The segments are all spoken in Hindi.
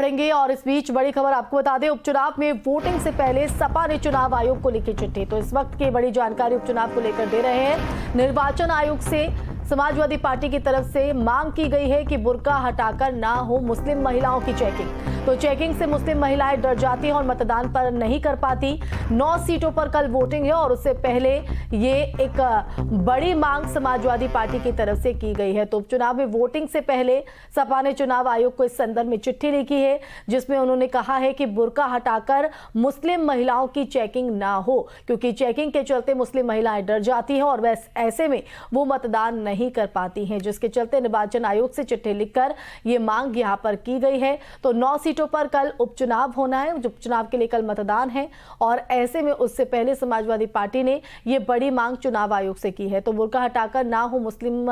बढ़ेंगे। और इस बीच बड़ी खबर आपको बता दें, उपचुनाव में वोटिंग से पहले सपा ने चुनाव आयोग को लिखी चिट्ठी। तो इस वक्त की बड़ी जानकारी उपचुनाव को लेकर दे रहे हैं। निर्वाचन आयोग से समाजवादी पार्टी की तरफ से मांग की गई है कि बुर्का हटाकर ना हो मुस्लिम महिलाओं की चेकिंग। तो चेकिंग से मुस्लिम महिलाएं डर जाती हैं और मतदान पर नहीं कर पाती। 9 सीटों पर कल वोटिंग है और उससे पहले ये एक बड़ी मांग समाजवादी पार्टी की तरफ से की गई है। तो उपचुनाव में वोटिंग से पहले सपा ने चुनाव आयोग को इस संदर्भ में चिट्ठी लिखी है, जिसमें उन्होंने कहा है कि बुर्का हटाकर मुस्लिम महिलाओं की चेकिंग ना हो, क्योंकि चेकिंग के चलते मुस्लिम महिलाएं डर जाती हैं और वैसे ऐसे में वो मतदान नहीं कर पाती हैं, जिसके चलते निर्वाचन आयोग से चिट्ठी लिखकर ये मांग यहां पर की गई है। तो 9 सीटों पर कल उपचुनाव होना है, उपचुनाव के लिए कल मतदान है और ऐसे में उससे पहले समाजवादी पार्टी ने ये बड़ी मांग चुनाव आयोग से की है। तो बुर्का हटाकर ना हो मुस्लिम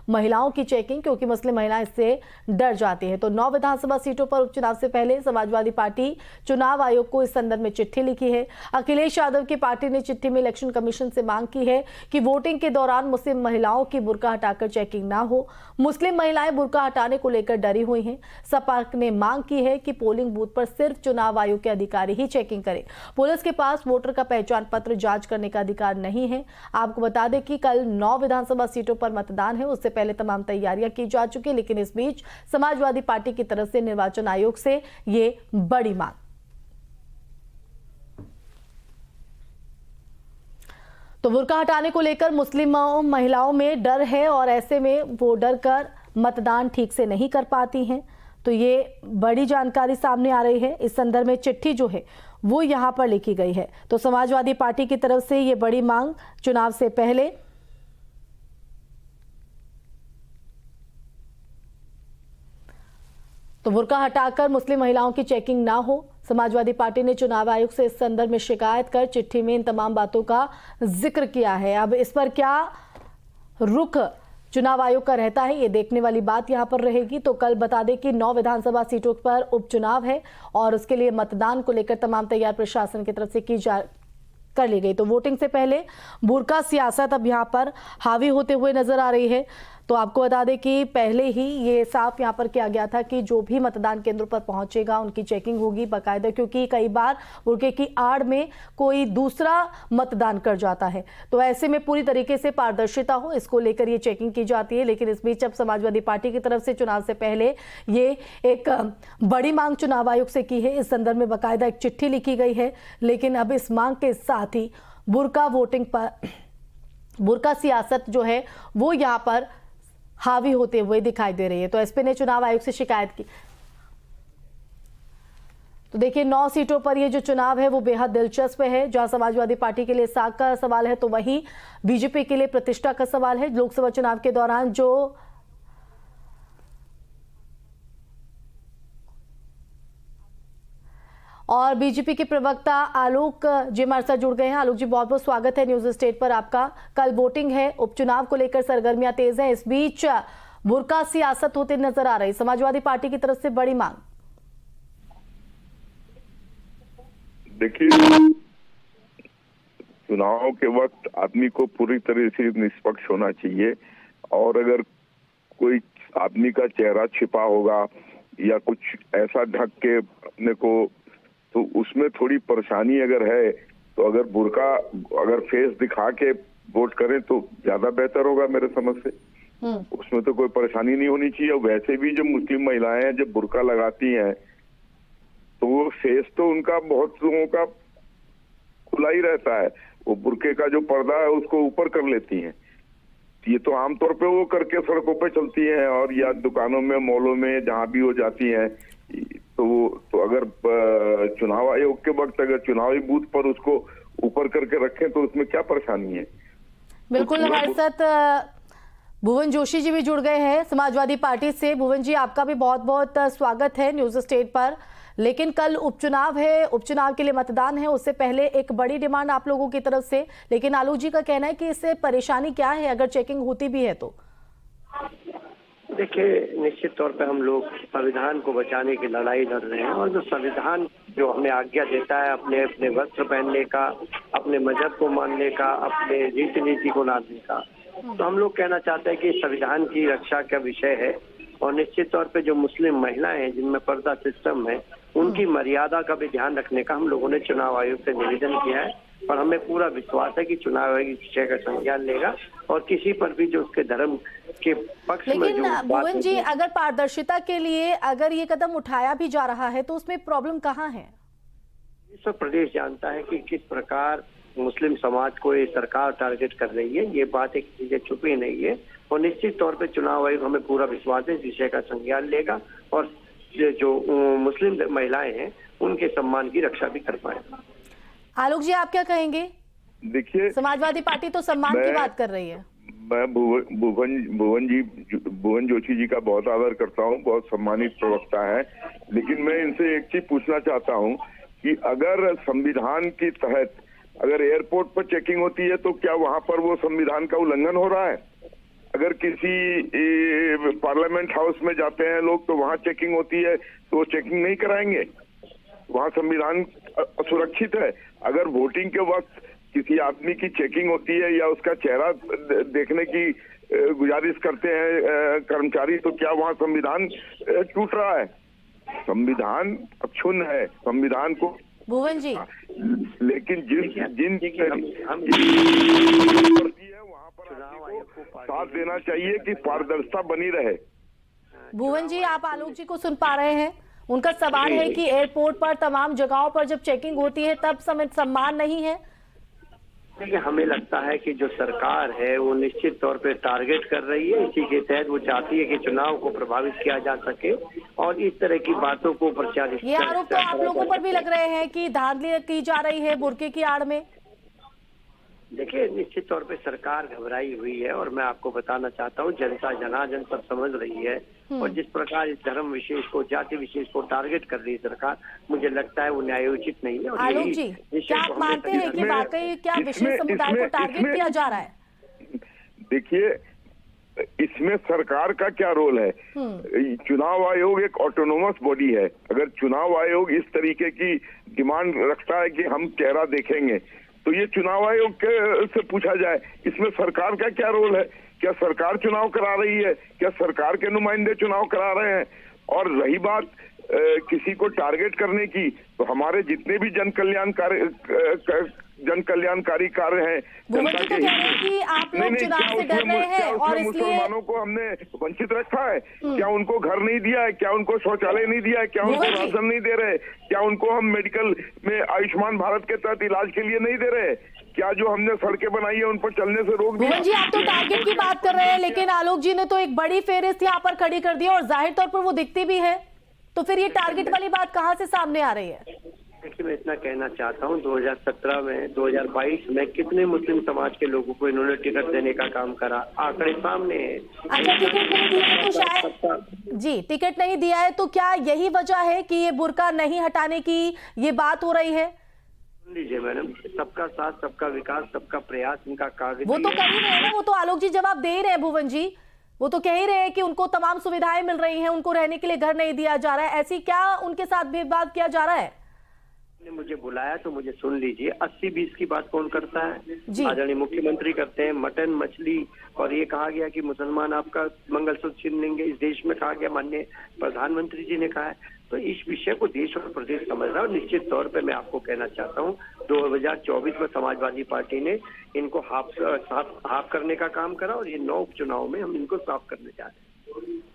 महिलाओं की चेकिंग, क्योंकि मुस्लिम महिलाएं इससे डर जाती है। तो 9 विधानसभा सीटों पर उपचुनाव से पहले समाजवादी पार्टी चुनाव आयोग को इस संदर्भ में चिट्ठी लिखी है। अखिलेश यादव की पार्टी ने चिट्ठी में इलेक्शन कमीशन से मांग की है कि वोटिंग के दौरान मुस्लिम महिलाओं की बुर्का हटाकर चेकिंग ना हो। मुस्लिम महिलाएं बुर्का हटाने को लेकर डरी हुई हैं। सपा ने मांग की है कि पोलिंग बूथ पर सिर्फ चुनाव आयोग के अधिकारी ही चेकिंग करें। पुलिस के पास वोटर का पहचान पत्र जांच करने का अधिकार नहीं है। आपको बता दें कि कल 9 विधानसभा सीटों पर मतदान है, उससे पहले तमाम तैयारियां की जा चुकी है, लेकिन इस बीच समाजवादी पार्टी की तरफ से निर्वाचन आयोग से ये बड़ी मांग। तो बुर्का हटाने को लेकर मुस्लिम महिलाओं में डर है और ऐसे में वो डर कर मतदान ठीक से नहीं कर पाती हैं। तो ये बड़ी जानकारी सामने आ रही है। इस संदर्भ में चिट्ठी जो है वो यहां पर लिखी गई है। तो समाजवादी पार्टी की तरफ से ये बड़ी मांग चुनाव से पहले तो बुर्का हटाकर मुस्लिम महिलाओं की चेकिंग ना हो। समाजवादी पार्टी ने चुनाव आयोग से इस संदर्भ में शिकायत कर चिट्ठी में इन तमाम बातों का जिक्र किया है। अब इस पर क्या रुख चुनाव आयोग का रहता है, ये देखने वाली बात यहां पर रहेगी। तो कल बता दें कि 9 विधानसभा सीटों पर उपचुनाव है और उसके लिए मतदान को लेकर तमाम तैयार प्रशासन की तरफ से कर ली गई। तो वोटिंग से पहले बुर्का सियासत अब यहां पर हावी होते हुए नजर आ रही है। तो आपको बता दें कि पहले ही ये साफ यहां पर किया गया था कि जो भी मतदान केंद्रों पर पहुंचेगा उनकी चेकिंग होगी बाकायदा, क्योंकि कई बार बुर्के की आड़ में कोई दूसरा मतदान कर जाता है। तो ऐसे में पूरी तरीके से पारदर्शिता हो, इसको लेकर ये चेकिंग की जाती है। लेकिन इस बीच अब समाजवादी पार्टी की तरफ से चुनाव से पहले ये एक बड़ी मांग चुनाव आयोग से की है। इस संदर्भ में बाकायदा एक चिट्ठी लिखी गई है। लेकिन अब इस मांग के साथ ही बुर्का वोटिंग पर बुर्का सियासत जो है वो यहां पर हावी होते हुए दिखाई दे रही है। तो एसपी ने चुनाव आयोग से शिकायत की। तो देखिए 9 सीटों पर ये जो चुनाव है वो बेहद दिलचस्प है। जहां समाजवादी पार्टी के लिए साख का सवाल है तो वहीं बीजेपी के लिए प्रतिष्ठा का सवाल है। लोकसभा चुनाव के दौरान जो और बीजेपी के प्रवक्ता आलोक जी हमारे साथ जुड़ गए हैं। आलोक जी, बहुत बहुत स्वागत है न्यूज स्टेट पर आपका। कल वोटिंग है, उपचुनाव को लेकर सरगर्मियां तेज हैं। इस बीच बुर्का सियासत होते नजर आ रही, समाजवादी पार्टी की तरफ से बड़ी मांग। देखिए, चुनाव के वक्त आदमी को पूरी तरह से निष्पक्ष होना चाहिए और अगर कोई आदमी का चेहरा छिपा होगा या कुछ ऐसा ढक के अपने को, तो उसमें थोड़ी परेशानी अगर है तो अगर बुर्का अगर फेस दिखा के वोट करें तो ज्यादा बेहतर होगा मेरे समझ से। उसमें तो कोई परेशानी नहीं होनी चाहिए। वैसे भी जो मुस्लिम महिलाएं हैं जब बुर्का लगाती हैं तो वो फेस तो उनका बहुत लोगों का खुला ही रहता है, वो बुर्के का जो पर्दा है उसको ऊपर कर लेती हैं। ये तो आमतौर पे वो करके सड़कों पे चलती हैं और या दुकानों में, मॉलों में, जहां भी वो जाती हैं। तो अगर चुनाव आयोग के वक्त अगर चुनावी बूथ पर उसको ऊपर करके रखें तो उसमें क्या परेशानी है। बिल्कुल, हमारे साथ भुवन जोशी जी भी जुड़ गए हैं समाजवादी पार्टी से। भुवन जी, आपका भी बहुत बहुत स्वागत है न्यूज स्टेट पर। लेकिन कल उपचुनाव है, उपचुनाव के लिए मतदान है, उससे पहले एक बड़ी डिमांड आप लोगों की तरफ से। लेकिन आलोक जी का कहना है कि इससे परेशानी क्या है अगर चेकिंग होती भी है तो? देखिए, निश्चित तौर पे हम लोग संविधान को बचाने की लड़ाई लड़ रहे हैं और जो संविधान जो हमें आज्ञा देता है अपने अपने वस्त्र पहनने का, अपने मजहब को मानने का, अपने रीति नीति को मानने का, तो हम लोग कहना चाहते हैं कि संविधान की रक्षा का विषय है और निश्चित तौर पे जो मुस्लिम महिलाएं हैं जिनमें पर्दा सिस्टम है, उनकी मर्यादा का भी ध्यान रखने का हम लोगों ने चुनाव आयोग से निवेदन किया है। और हमें पूरा विश्वास है कि चुनाव आयोग इस विषय का संज्ञान लेगा और किसी पर भी जो उसके धर्म के पक्ष में लेकिन जो बात भुवन जी, होगी- अगर पारदर्शिता के लिए अगर ये कदम उठाया भी जा रहा है तो उसमें प्रॉब्लम कहाँ है? विश्व प्रदेश जानता है कि किस प्रकार मुस्लिम समाज को ये सरकार टारगेट कर रही है। ये बात एक चीजें छुपी नहीं है और निश्चित तौर पे चुनाव आयोग हमें पूरा विश्वास है इस विषय का संज्ञान लेगा और जो मुस्लिम महिलाएं हैं उनके सम्मान की रक्षा भी कर पाएगा। आलोक जी, आप क्या कहेंगे? देखिए, समाजवादी पार्टी तो सम्मान की बात कर रही है। मैं भुवन जोशी जी का बहुत आदर करता हूं, बहुत सम्मानित प्रवक्ता है, लेकिन मैं इनसे एक चीज पूछना चाहता हूं कि अगर संविधान के तहत अगर एयरपोर्ट पर चेकिंग होती है तो क्या वहां पर वो संविधान का उल्लंघन हो रहा है? अगर किसी पार्लियामेंट हाउस में जाते हैं लोग तो वहां चेकिंग होती है तो वो चेकिंग नहीं कराएंगे? वहां संविधान सुरक्षित है। अगर वोटिंग के वक्त किसी आदमी की चेकिंग होती है या उसका चेहरा देखने की गुजारिश करते हैं कर्मचारी, तो क्या वहां संविधान टूट रहा है? संविधान अक्षुण्ण है, संविधान को भुवन जी, लेकिन जिन वहां पर साथ देना चाहिए कि पारदर्शिता बनी रहे। भुवन जी, आप आलोक जी को सुन पा रहे हैं? उनका सवाल है कि एयरपोर्ट पर तमाम जगहों पर जब चेकिंग होती है तब सम्मान नहीं है। देखिए, हमें लगता है कि जो सरकार है वो निश्चित तौर पे टारगेट कर रही है। इसी के तहत वो चाहती है कि चुनाव को प्रभावित किया जा सके और इस तरह की बातों को प्रचारित। ये आरोप तो आप लोगों पर भी लग रहे हैं कि धांधली की जा रही है बुर्के की आड़ में। देखिए, निश्चित तौर पे सरकार घबराई हुई है और मैं आपको बताना चाहता हूँ जनता जनार्दन सब समझ रही है और जिस प्रकार इस धर्म विशेष को, जाति विशेष को टारगेट कर रही है सरकार, मुझे लगता है वो न्यायोचित नहीं है। और आलोक जी, क्या आप मानते हैं कि वाकई क्या विशेष समुदाय को टारगेट किया जा रहा है? देखिए, इसमें सरकार का क्या रोल है? चुनाव आयोग एक ऑटोनोमस बॉडी है। अगर चुनाव आयोग इस तरीके की डिमांड रखता है कि हम चेहरा देखेंगे तो ये चुनाव आयोग से पूछा जाए। इसमें सरकार का क्या रोल है? क्या सरकार चुनाव करा रही है? क्या सरकार के नुमाइंदे चुनाव करा रहे हैं? और रही बात किसी को टारगेट करने की, तो हमारे जितने भी जन कल्याणकारी कार्य हैं जनता के हित में, कि आप लोग चुनाव से डर रहे हैं और इसलिए मुसलमानों को हमने वंचित रखा है? क्या उनको घर नहीं दिया है? क्या उनको शौचालय नहीं दिया है? क्या उनको राशन नहीं दे रहे? क्या उनको हम मेडिकल में आयुष्मान भारत के तहत इलाज के लिए नहीं दे रहे? क्या जो हमने सड़कें बनाई है उन पर चलने से रोक दिया? भुवन जी, आप तो टारगेट की बात कर रहे हैं, लेकिन आलोक जी ने तो एक बड़ी फेहरिस्त यहाँ पर खड़ी कर दी और जाहिर तौर पर वो दिखती भी है, तो फिर ये टारगेट वाली बात कहाँ से सामने आ रही है? देखिए, मैं इतना कहना चाहता हूँ 2017 में 2022 में कितने मुस्लिम समाज के लोगों को इन्होंने टिकट देने का काम करा, आंकड़े सामने हैं। अच्छा, टिकट नहीं दिया है तो शायद जी टिकट नहीं दिया है तो क्या यही वजह है कि ये बुर्का नहीं हटाने की ये बात हो रही है? सुन लीजिए मैडम, सबका साथ, सबका विकास, सबका प्रयास, इनका कागज वो तो कर ही रहे हैं ना, वो तो आलोक जी जवाब दे ही रहे हैं। भुवन जी, वो तो कह ही रहे हैं कि उनको तमाम सुविधाएं मिल रही हैं, उनको रहने के लिए घर नहीं दिया जा रहा है। ऐसी क्या उनके साथ भेदभाव किया जा रहा है? मुझे बुलाया तो मुझे सुन लीजिए। 80-20 की बात कौन करता है? जी। आदरणीय मुख्यमंत्री करते हैं। मटन, मछली और ये कहा गया कि मुसलमान आपका मंगलसूत्र छीन लेंगे, इस देश में कहा गया, माननीय प्रधानमंत्री जी ने कहा है। तो इस विषय को देश और प्रदेश समझ रहा है और निश्चित तौर पे मैं आपको कहना चाहता हूँ 2024 में समाजवादी पार्टी ने इनको हाफ करने का काम करा और ये 9 उपचुनाव में हम इनको साफ करने जा रहे हैं।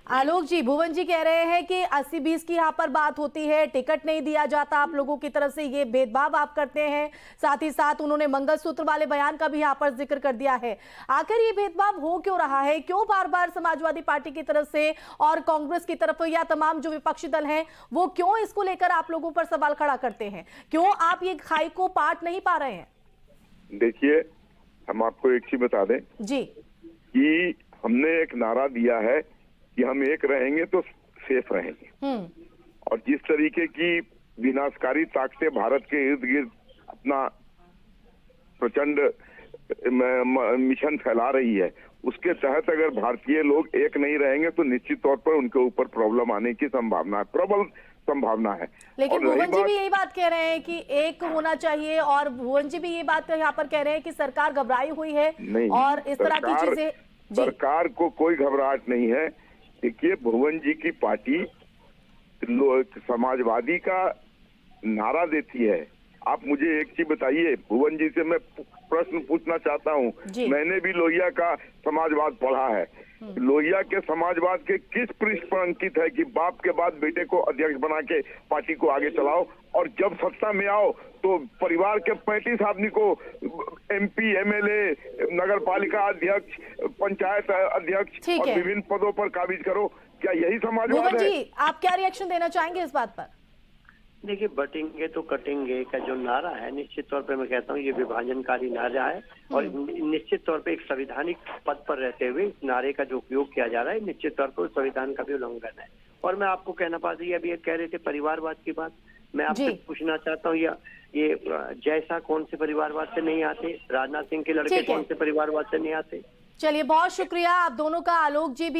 आलोक जी, भुवन जी कह रहे हैं कि 80-20 की यहाँ पर बात होती है, टिकट नहीं दिया जाता आप लोगों की तरफ से, ये भेदभाव आप करते हैं। साथ ही साथ उन्होंने मंगलसूत्र वाले बयान का भी यहाँ पर जिक्र कर दिया है। आखिर ये भेदभाव हो क्यों रहा है? क्यों बार बार समाजवादी पार्टी की तरफ से और कांग्रेस की तरफ या तमाम जो विपक्षी दल हैं वो क्यों इसको लेकर आप लोगों पर सवाल खड़ा करते हैं? क्यों आप ये खाई को पाट नहीं पा रहे हैं? देखिए, हम आपको एक चीज बता दें जी कि हमने एक नारा दिया है कि हम एक रहेंगे तो सेफ रहेंगे। और जिस तरीके की विनाशकारी ताकतें भारत के इर्द गिर्द अपना प्रचंड मिशन फैला रही है, उसके तहत अगर भारतीय लोग एक नहीं रहेंगे तो निश्चित तौर पर उनके ऊपर प्रॉब्लम आने की संभावना है, प्रबल संभावना है। लेकिन भुवन जी भी यही बात कह रहे हैं कि एक होना चाहिए और भुवन जी भी ये बात यहाँ पर कह रहे हैं कि सरकार घबराई हुई है और इस तरह की चीजें। सरकार को कोई घबराहट नहीं है। देखिए, भुवन जी की पार्टी समाजवादी का नारा देती है। आप मुझे एक चीज बताइए, भुवन जी से मैं प्रश्न पूछना चाहता हूँ। जी। मैंने भी लोहिया का समाजवाद पढ़ा है। लोहिया के समाजवाद के किस पृष्ठ पर अंकित है कि बाप के बाद बेटे को अध्यक्ष बना के पार्टी को आगे चलाओ, और जब सत्ता में आओ तो परिवार के 35 आदमी को MP, MLA, नगर पालिका अध्यक्ष, पंचायत अध्यक्ष ठीक और है। विभिन्न पदों पर काबिज करो। क्या यही समाजवाद भुवन है? जी, आप क्या रिएक्शन देना चाहेंगे इस बात पर? देखिए, बटेंगे तो कटेंगे का जो नारा है, निश्चित तौर पे मैं कहता हूँ ये विभाजनकारी नारा है, और निश्चित तौर पे एक संवैधानिक पद पर रहते हुए इस नारे का जो उपयोग किया जा रहा है, निश्चित तौर पर संविधान का भी उल्लंघन है। और मैं आपको कहना पाती हूँ, अभी कह रहे थे परिवारवाद की बात, मैं आपसे पूछना चाहता हूँ, ये जैसा कौन से परिवारवाद से नहीं आते? राजनाथ सिंह के लड़के कौन से परिवारवाद से नहीं आते? चलिए, बहुत शुक्रिया आप दोनों का। आलोक जी भी